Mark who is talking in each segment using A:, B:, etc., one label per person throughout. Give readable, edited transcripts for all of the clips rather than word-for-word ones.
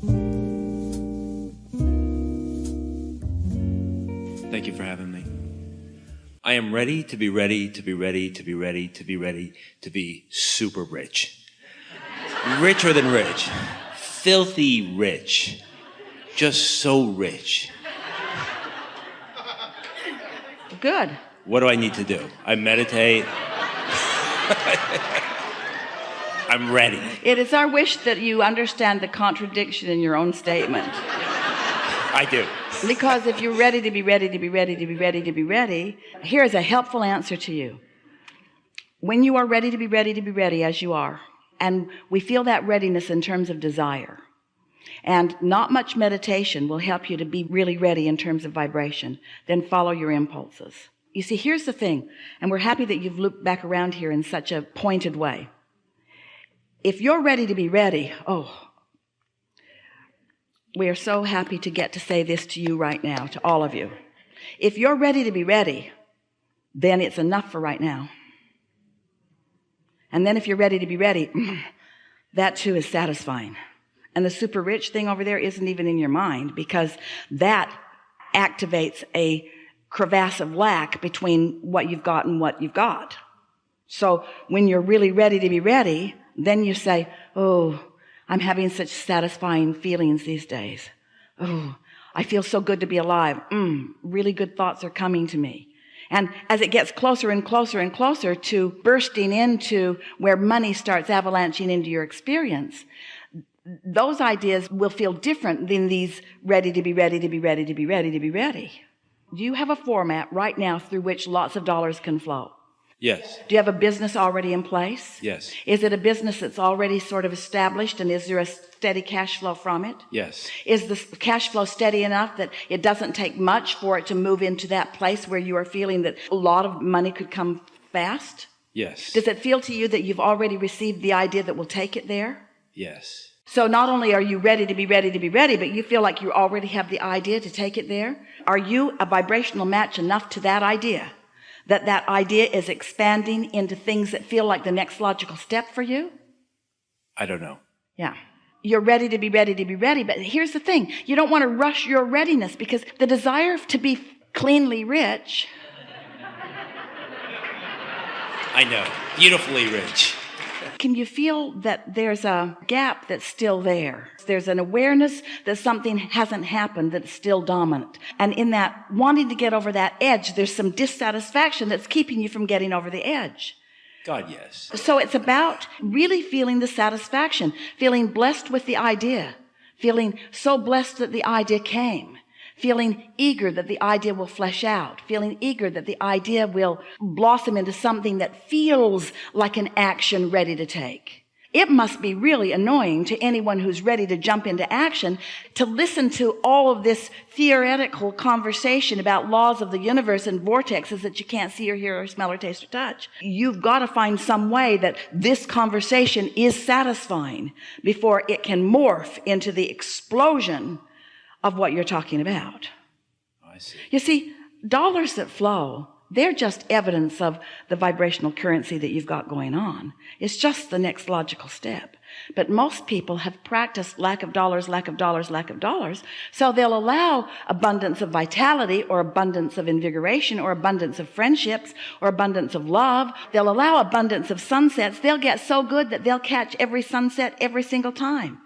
A: Thank you for having me. I am ready to be ready to be ready to be ready to be ready to be super rich. Richer than rich. Filthy rich. Just so rich.
B: Good.
A: What do I need to do? I meditate. I'm ready.
B: It is our wish that you understand the contradiction in your own statement.
A: I do.
B: Because if you're ready to be ready to be ready to be ready to be ready, here's a helpful answer to you. When you are ready to be ready to be ready, as you are, and we feel that readiness in terms of desire, and not much meditation will help you to be really ready in terms of vibration, then follow your impulses. You see, here's the thing, and we're happy that you've looped back around here in such a pointed way. If you're ready to be ready, we are so happy to get to say this to you right now, to all of you. If you're ready to be ready, then it's enough for right now. And then if you're ready to be ready, that too is satisfying. And the super rich thing over there isn't even in your mind, because that activates a crevasse of lack between what you've got and what you've got. So when you're really ready to be ready, then you say, oh, I'm having such satisfying feelings these days. Oh, I feel so good to be alive. Really good thoughts are coming to me. And as it gets closer and closer and closer to bursting into where money starts avalanching into your experience, those ideas will feel different than these ready to be ready to be ready to be ready to be ready. Do you have a format right now through which lots of dollars can flow?
A: Yes.
B: Do you have a business already in place?
A: Yes.
B: Is it a business that's already sort of established, and is there a steady cash flow from it?
A: Yes.
B: Is the cash flow steady enough that it doesn't take much for it to move into that place where you are feeling that a lot of money could come fast?
A: Yes.
B: Does it feel to you that you've already received the idea that will take it there?
A: Yes.
B: So not only are you ready to be ready to be ready, but you feel like you already have the idea to take it there? Are you a vibrational match enough to that idea, that that idea is expanding into things that feel like the next logical step for you?
A: I don't know.
B: Yeah. You're ready to be ready to be ready. But here's the thing. You don't want to rush your readiness, because the desire to be cleanly rich.
A: I know. Beautifully rich.
B: Can you feel that there's a gap that's still there? There's an awareness that something hasn't happened that's still dominant. And in that wanting to get over that edge, there's some dissatisfaction that's keeping you from getting over the edge.
A: God, yes.
B: So it's about really feeling the satisfaction, feeling blessed with the idea, feeling so blessed that the idea came, feeling eager that the idea will flesh out, feeling eager that the idea will blossom into something that feels like an action ready to take. It must be really annoying to anyone who's ready to jump into action to listen to all of this theoretical conversation about laws of the universe and vortexes that you can't see or hear or smell or taste or touch. You've got to find some way that this conversation is satisfying before it can morph into the explosion of what you're talking about.
A: I see.
B: You see, dollars that flow, they're just evidence of the vibrational currency that you've got going on. It's just the next logical step. But most people have practiced lack of dollars, lack of dollars, lack of dollars. So they'll allow abundance of vitality, or abundance of invigoration, or abundance of friendships, or abundance of love. They'll allow abundance of sunsets. They'll get so good that they'll catch every sunset every single time.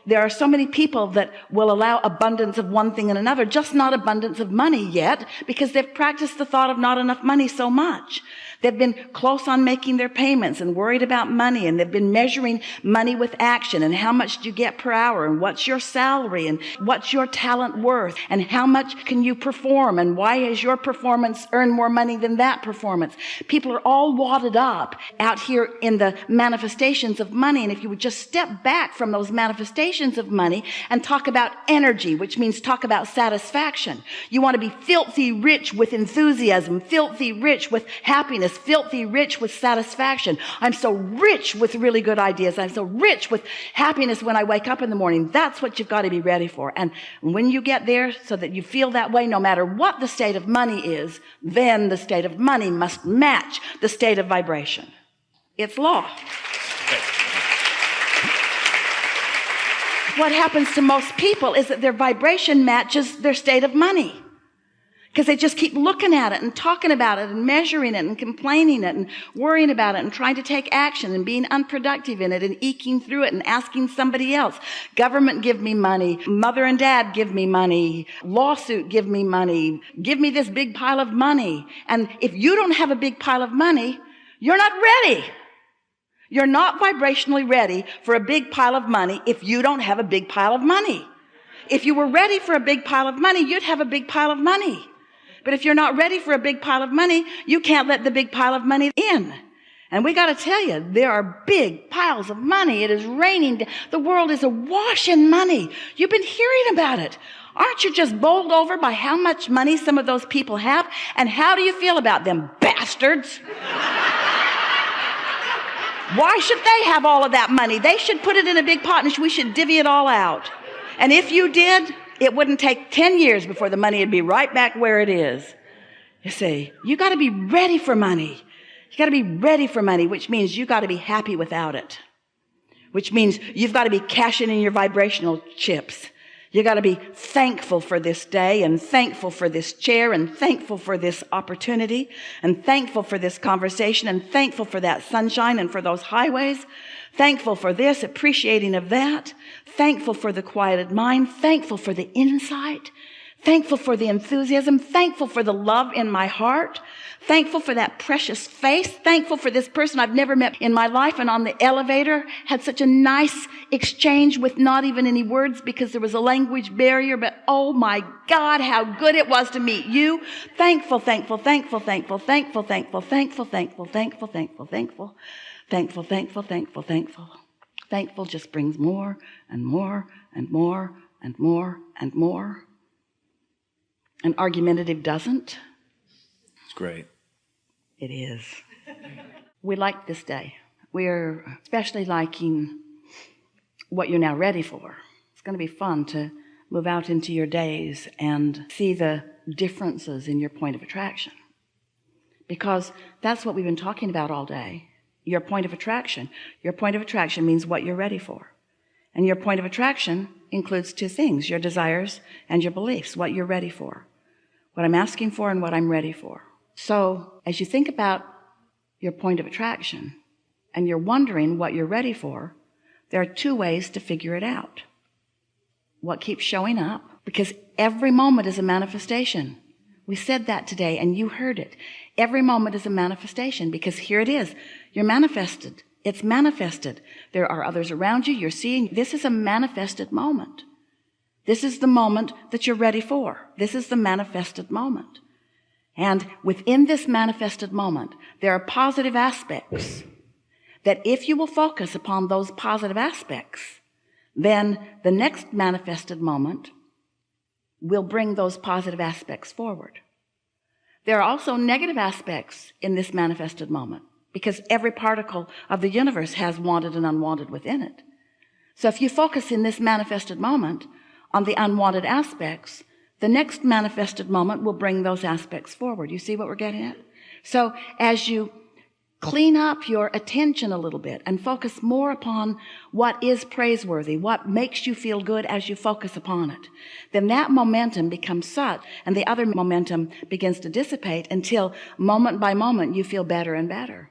B: There are so many people that will allow abundance of one thing and another, just not abundance of money yet, because they've practiced the thought of not enough money so much. They've been close on making their payments and worried about money, and they've been measuring money with action, and how much do you get per hour, and what's your salary, and what's your talent worth, and how much can you perform, and why is your performance earn more money than that performance? People are all wadded up out here in the manifestations of money, and if you would just step back from those manifestations of money and talk about energy, which means talk about satisfaction. You want to be filthy rich with enthusiasm, filthy rich with happiness, filthy rich with satisfaction. I'm so rich with really good ideas. I'm so rich with happiness when I wake up in the morning. That's what you've got to be ready for. And when you get there, so that you feel that way, no matter what the state of money is, then the state of money must match the state of vibration. It's law. what happens to most people is that their vibration matches their state of money. Because they just keep looking at it and talking about it and measuring it and complaining it and worrying about it and trying to take action and being unproductive in it and eking through it and asking somebody else. Government, give me money. Mother and dad, give me money. Lawsuit, give me money. Give me this big pile of money. And if you don't have a big pile of money, you're not ready. You're not vibrationally ready for a big pile of money if you don't have a big pile of money. If you were ready for a big pile of money, you'd have a big pile of money. But if you're not ready for a big pile of money, you can't let the big pile of money in. And we got to tell you, there are big piles of money. It is raining. The world is awash in money. You've been hearing about it. Aren't you just bowled over by how much money some of those people have? And how do you feel about them bastards? Why should they have all of that money? They should put it in a big pot and we should divvy it all out. And if you did, it wouldn't take 10 years before the money would be right back where it is. You see, you got to be ready for money. You got to be ready for money, which means you got to be happy without it. Which means you've got to be cashing in your vibrational chips. You got to be thankful for this day and thankful for this chair and thankful for this opportunity and thankful for this conversation and thankful for that sunshine and for those highways. Thankful for this, appreciating of that. Thankful for the quieted mind. Thankful for the insight. Thankful for the enthusiasm. Thankful for the love in my heart. Thankful for that precious face. Thankful for this person I've never met in my life and on the elevator had such a nice exchange with not even any words because there was a language barrier. But oh my God, how good it was to meet you. Thankful, thankful, thankful, thankful, thankful, thankful, thankful, thankful, thankful, thankful, thankful. Thankful, thankful, thankful, thankful. Thankful just brings more and more and more and more and more. And argumentative doesn't.
A: It's great.
B: It is. We like this day. We're especially liking what you're now ready for. It's going to be fun to move out into your days and see the differences in your point of attraction. Because that's what we've been talking about all day. Your point of attraction. Your point of attraction means what you're ready for. And your point of attraction includes two things, your desires and your beliefs, what you're ready for. What I'm asking for and what I'm ready for. So as you think about your point of attraction and you're wondering what you're ready for, there are two ways to figure it out. What keeps showing up? Because every moment is a manifestation. We said that today and you heard it. Every moment is a manifestation because here it is. You're manifested. It's manifested. There are others around you. You're seeing. This is a manifested moment. This is the moment that you're ready for. This is the manifested moment. And within this manifested moment, there are positive aspects that if you will focus upon those positive aspects, then the next manifested moment will bring those positive aspects forward. There are also negative aspects in this manifested moment because every particle of the universe has wanted and unwanted within it. So if you focus in this manifested moment on the unwanted aspects, the next manifested moment will bring those aspects forward. You see what we're getting at? So as you clean up your attention a little bit and focus more upon what is praiseworthy, what makes you feel good as you focus upon it, then that momentum becomes such, and the other momentum begins to dissipate until moment by moment you feel better and better.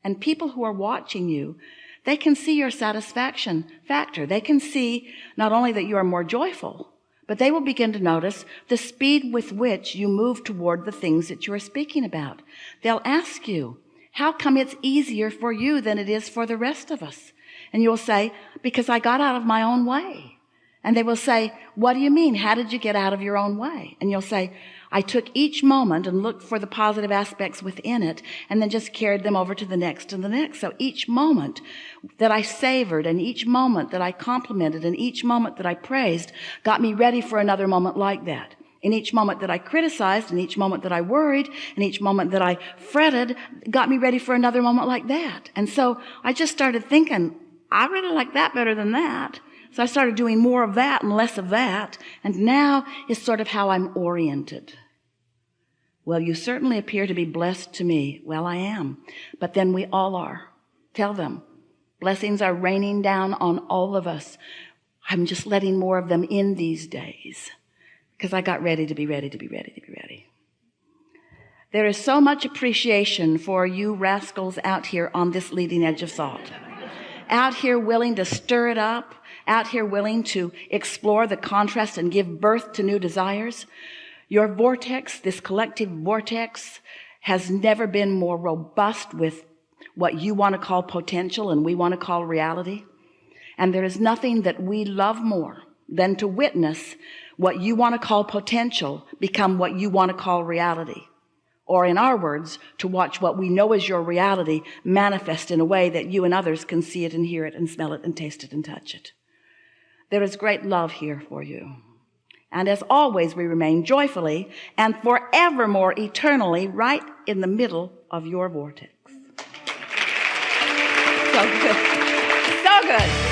B: And people who are watching you, they can see your satisfaction factor. They can see not only that you are more joyful, but they will begin to notice the speed with which you move toward the things that you are speaking about. They'll ask you, how come it's easier for you than it is for the rest of us? And you'll say, because I got out of my own way. And they will say, what do you mean? How did you get out of your own way? And you'll say, I took each moment and looked for the positive aspects within it and then just carried them over to the next and the next. So each moment that I savored and each moment that I complimented and each moment that I praised got me ready for another moment like that. In each moment that I criticized, in each moment that I worried, in each moment that I fretted, got me ready for another moment like that. And so I just started thinking, I really like that better than that. So I started doing more of that and less of that. And now is sort of how I'm oriented. Well, you certainly appear to be blessed to me. Well, I am. But then we all are. Tell them. Blessings are raining down on all of us. I'm just letting more of them in these days because I got ready to be ready to be ready to be ready. There is so much appreciation for you rascals out here on this leading edge of thought, out here willing to stir it up, out here willing to explore the contrast and give birth to new desires. Your vortex, this collective vortex, has never been more robust with what you want to call potential and we want to call reality. And there is nothing that we love more than to witness what you want to call potential become what you want to call reality. Or in our words, to watch what we know as your reality manifest in a way that you and others can see it and hear it and smell it and taste it and touch it. There is great love here for you. And as always, we remain joyfully and forevermore eternally right in the middle of your vortex. So good. So good.